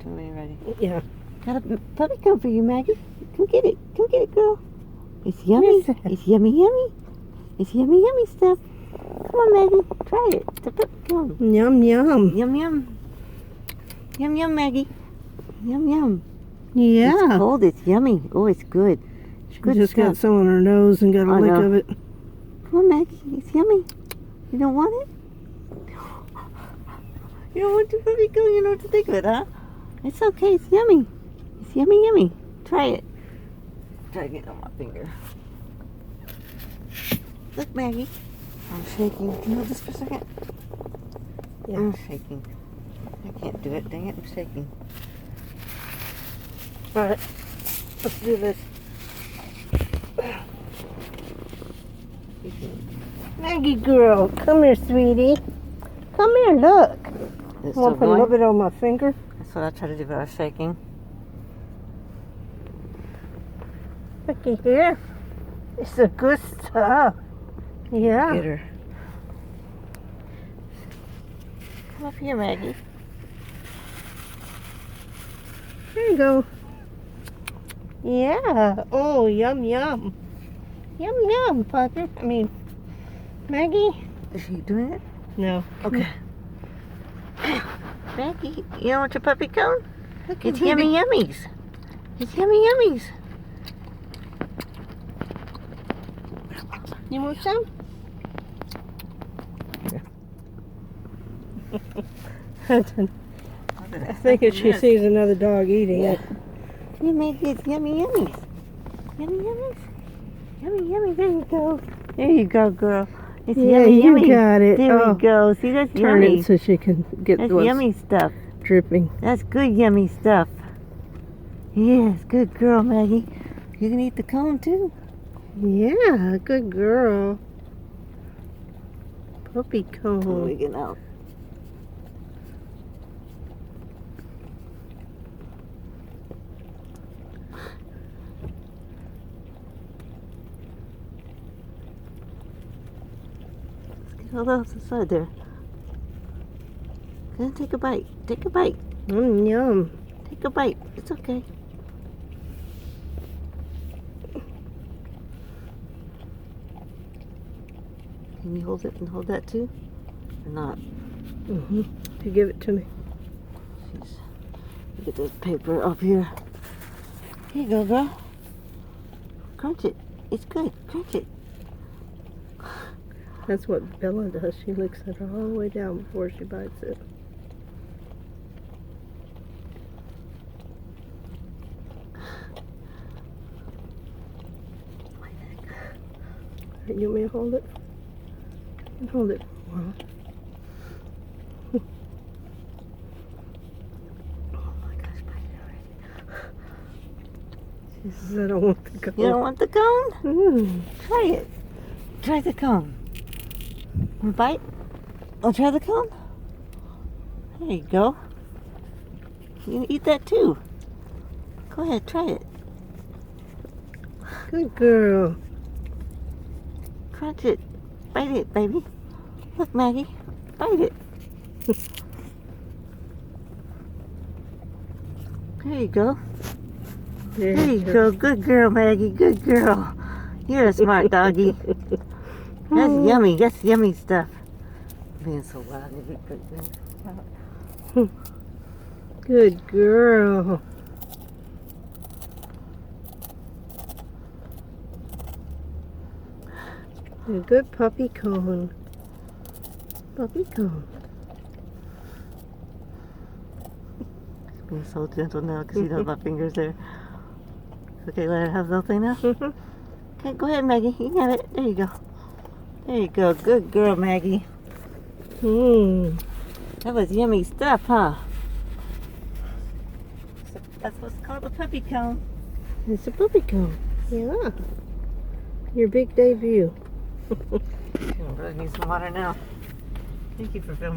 me when you're ready. Yeah. Got a puppy cone for you, Maggie. Come get it. Come get it, girl. It's yummy. It's yummy, yummy. It's yummy, yummy stuff. Come on, Maggie. Try it. It's a puppy cone. Yum, yum. Yum, yum. Yum, yum, Maggie. Yum, yum. Yeah. It's cold. It's yummy. Oh, it's good. It's good Just stuff. got some on her nose and got a lick of it. Come on, Maggie. It's yummy. You don't want it? You don't want the puppy cone? You know what to think of it, huh? It's okay. It's yummy. It's yummy, yummy. Try it. Try to get it on my finger. Look, Maggie. I'm shaking. Can you hold this for a second? Yeah. I'm shaking. I can't do it. Dang it. I'm shaking. Alright. Let's do this. Maggie girl, come here, sweetie. Come here, look. It's I want to put a little bit on my finger. That's what I try to do, but I was shaking. Looky here. It's the good stuff. Yeah. Get her. Come up here, Maggie. There you go. Yeah. Oh, yum, yum. Yum, yum, Parker. I mean, Maggie. Is she doing it? No. Okay. Maggie, you don't want your puppy cone? Look, It's yummy yummies. It's yummy yummies. You want some? I think if she sees another dog eating it. You make it yummy yummies. Yummy yummies. Yummy yummy. There you go. There you go, girl. It's Yeah, yummy you yummy. got it. There Oh. we go. See, that's Turn yummy. it so she can get That's what's yummy stuff. dripping. That's good yummy stuff. Yes, good girl, Maggie. You can eat the cone too. Yeah, good girl. Puppy Oh, cone. we get out. Let's get all else inside there. Go ahead and take a bite. Take a bite. Yum. Take a bite. It's okay. Can you hold it and hold that too? Or not? You give it to me. Jeez. Get this paper up here. Here you go, girl. Crunch it. It's good. Crunch it. That's what Bella does. She licks it all the way down before she bites it. You want me to hold it? Hold it. Wow. Oh my gosh, bite it already. She says, I don't want the cone. You don't want the cone? Mm. Try it. Try the cone. Want to bite? Oh, try the cone? There you go. You can eat that too. Go ahead, try it. Good girl. Crunch it. Bite it, baby. Look, Maggie. Bite it. There you go. There you go. Good girl, Maggie. Good girl. You're a smart doggy. That's yummy. That's yummy stuff. Being so loud. Good girl. A good puppy cone. Puppy cone. Being so gentle now because you know my finger's there. Okay, let her have the thing now. Okay, go ahead, Maggie. You got it. There you go. There you go. Good girl, Maggie. That was yummy stuff, huh? That's what's called a puppy cone. It's a puppy cone. Yeah. Your big debut. I really need some water now. Thank you for filming.